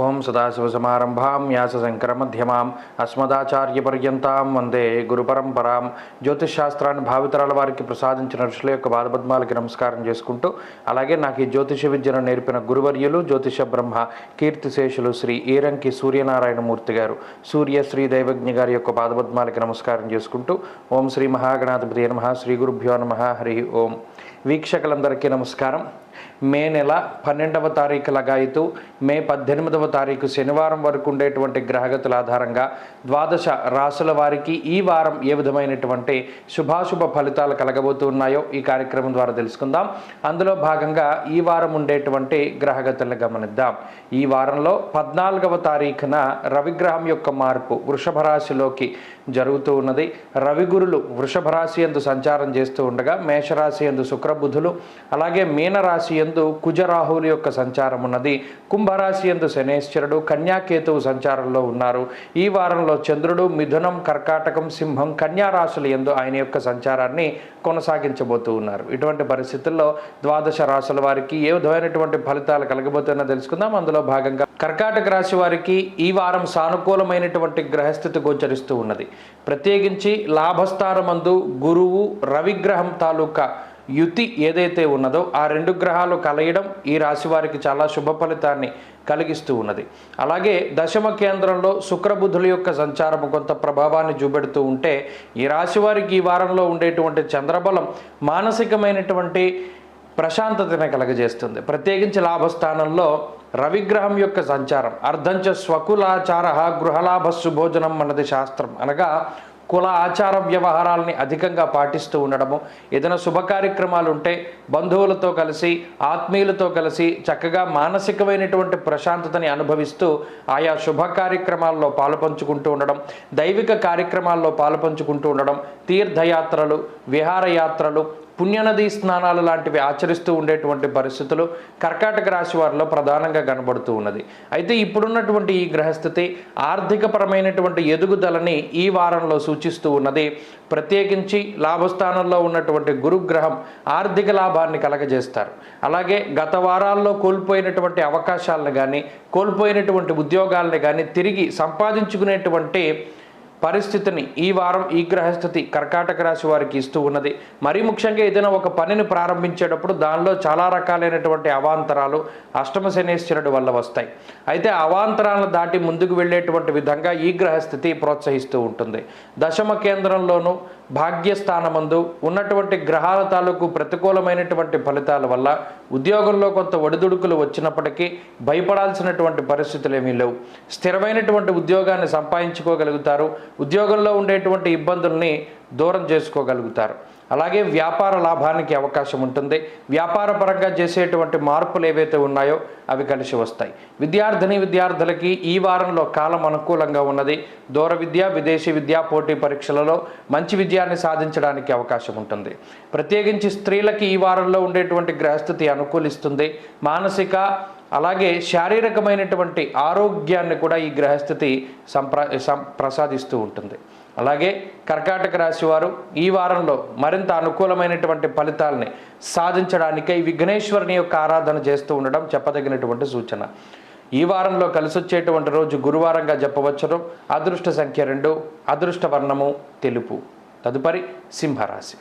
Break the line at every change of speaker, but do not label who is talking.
ఓం సదాశివసమారంభాం వ్యాసశంకరమధ్యమాం అస్మదాచార్యపర్యంతాం వందే గురుపరంపరాం. జ్యోతిషశాస్త్రాన్ని భావితరాల వారికి ప్రసాదించిన ఋషుల యొక్క పాదపద్మాలకి నమస్కారం చేసుకుంటూ, అలాగే నాకు ఈ జ్యోతిష విద్యను నేర్పిన గురువర్యులు జ్యోతిష బ్రహ్మ కీర్తిశేషులు శ్రీ ఈరంకి సూర్యనారాయణమూర్తి గారు, సూర్య శ్రీ దైవజ్ఞ గారి యొక్క పాదపద్మాలకి నమస్కారం చేసుకుంటూ, ఓం శ్రీ మహాగణాధిపతి నమః, శ్రీ గురుభ్యో నమః, హరి ఓం. వీక్షకులందరికీ నమస్కారం. మే నెల 12వ తారీఖు లగాయితూ మే 18వ తారీఖు శనివారం వరకు ఉండేటువంటి గ్రహగతుల ఆధారంగా ద్వాదశ రాశుల వారికి ఈ వారం ఏ విధమైనటువంటి శుభాశుభ ఫలితాలు కలగబోతున్నాయో ఈ కార్యక్రమం ద్వారా తెలుసుకుందాం. అందులో భాగంగా ఈ వారం ఉండేటువంటి గ్రహగతులను గమనిద్దాం. ఈ వారంలో 14వ తారీఖున రవిగ్రహం యొక్క మార్పు వృషభ రాశిలోకి జరుగుతూ ఉన్నది. రవిగురులు వృషభ రాశి యందు సంచారం చేస్తూ ఉండగా మేషరాశి యందు శుక్రబుధులు, అలాగే మీనరాశి యందు కుజరాహువుల యొక్క సంచారం ఉన్నది. కుంభరాశి యందు శనేశ్వరుడు, కన్యాకేతువు సంచారంలో ఉన్నారు. ఈ వారంలో చంద్రుడు మిథునం, కర్కాటకం, సింహం, కన్యా రాశుల యందు ఆయన యొక్క సంచారాన్ని కొనసాగించబోతూ ఉన్నారు. ఇటువంటి పరిస్థితుల్లో ద్వాదశ రాశుల వారికి ఏ విధమైనటువంటి ఫలితాలు కలగబోతున్నా తెలుసుకుందాం. అందులో భాగంగా కర్కాటక రాశి వారికి ఈ వారం సానుకూలమైనటువంటి గ్రహస్థితి గోచరిస్తూ ఉన్నది. ప్రత్యేకించి లాభస్థానమందు గురువు రవిగ్రహం తాలూకా యుతి ఏదైతే ఉన్నదో ఆ రెండు గ్రహాలు కలయడం ఈ రాశి వారికి చాలా శుభ ఫలితాన్ని కలిగిస్తూ ఉన్నది. అలాగే దశమ కేంద్రంలో శుక్రబుధుల యొక్క సంచారం కొంత ప్రభావాన్ని చూపెడుతూ ఉంటే ఈ రాశి వారికి ఈ వారంలో ఉండేటువంటి చంద్రబలం మానసికమైనటువంటి ప్రశాంతతను కలగజేస్తుంది. ప్రత్యేకించి లాభస్థానంలో రవిగ్రహం యొక్క సంచారం అర్ధంచ స్వకులాచార గృహలాభ సుభోజనం అన్నది శాస్త్రం. అనగా కుల ఆచార వ్యవహారాలని అధికంగా పాటిస్తూ ఉండడము, ఏదైనా శుభ కార్యక్రమాలు ఉంటే బంధువులతో కలిసి ఆత్మీయులతో కలిసి చక్కగా మానసికమైనటువంటి ప్రశాంతతని అనుభవిస్తూ ఆయా శుభ కార్యక్రమాల్లో పాలుపంచుకుంటూ ఉండడం, దైవిక కార్యక్రమాల్లో పాలుపంచుకుంటూ ఉండడం, తీర్థయాత్రలు, విహారయాత్రలు, పుణ్యనదీ స్నానాలు లాంటివి ఆచరిస్తూ ఉండేటువంటి పరిస్థితులు కర్కాటక రాశి వారిలో ప్రధానంగా కనబడుతూ ఉన్నది. అయితే ఇప్పుడున్నటువంటి ఈ గ్రహస్థితి ఆర్థికపరమైనటువంటి ఎదుగుదలని ఈ వారంలో సూచిస్తూ ఉన్నది. ప్రత్యేకించి లాభస్థానంలో ఉన్నటువంటి గురుగ్రహం ఆర్థిక లాభాన్ని కలగజేస్తారు. అలాగే గత వారాల్లో కోల్పోయినటువంటి అవకాశాలను కానీ కోల్పోయినటువంటి ఉద్యోగాలను కానీ తిరిగి సంపాదించుకునేటువంటి పరిస్థితిని ఈ వారం ఈ గ్రహస్థితి కర్కాటక రాశి వారికి ఇస్తూ ఉన్నది. మరీ ముఖ్యంగా ఏదైనా ఒక పనిని ప్రారంభించేటప్పుడు దానిలో చాలా రకాలైనటువంటి అవాంతరాలు అష్టమ శనేశ్వరుడు వల్ల వస్తాయి. అయితే అవాంతరాలను దాటి ముందుకు వెళ్ళేటువంటి విధంగా ఈ గ్రహస్థితి ప్రోత్సహిస్తూ ఉంటుంది. దశమ కేంద్రంలోనూ భాగ్యస్థానమందు ఉన్నటువంటి గ్రహాల తాలూకు ప్రతికూలమైనటువంటి ఫలితాల వల్ల ఉద్యోగంలో కొంత ఒడిదుడుకులు వచ్చినప్పటికీ భయపడాల్సినటువంటి పరిస్థితులు ఏమీ లేవు. స్థిరమైనటువంటి ఉద్యోగాన్ని సంపాదించుకోగలుగుతారు. ఉద్యోగంలో ఉండేటువంటి ఇబ్బందుల్ని దూరం చేసుకోగలుగుతారు. అలాగే వ్యాపార లాభానికి అవకాశం ఉంటుంది. వ్యాపార పరంగా చేసేటువంటి మార్పులు ఏవైతే ఉన్నాయో అవి కలిసి వస్తాయి. విద్యార్థులకి ఈ వారంలో కాలం అనుకూలంగా ఉన్నది. దూర విద్య, విదేశీ విద్యా పోటీ పరీక్షలలో మంచి విజయాన్ని సాధించడానికి అవకాశం ఉంటుంది. ప్రత్యేకించి స్త్రీలకి ఈ వారంలో ఉండేటువంటి గ్రహస్థితి అనుకూలిస్తుంది. మానసిక అలాగే శారీరకమైనటువంటి ఆరోగ్యాన్ని కూడా ఈ గ్రహస్థితి ప్రసాదిస్తూ ఉంటుంది. అలాగే కర్కాటక రాశి వారు ఈ వారంలో మరింత అనుకూలమైనటువంటి ఫలితాలని సాధించడానికై విఘ్నేశ్వరుని యొక్క ఆరాధన చేస్తూ ఉండడం చెప్పదగినటువంటి సూచన. ఈ వారంలో కలిసొచ్చేటువంటి రోజు గురువారంగా చెప్పవచ్చును. అదృష్ట సంఖ్య 2, అదృష్ట వర్ణము తెలుపు. తదుపరి సింహరాశి.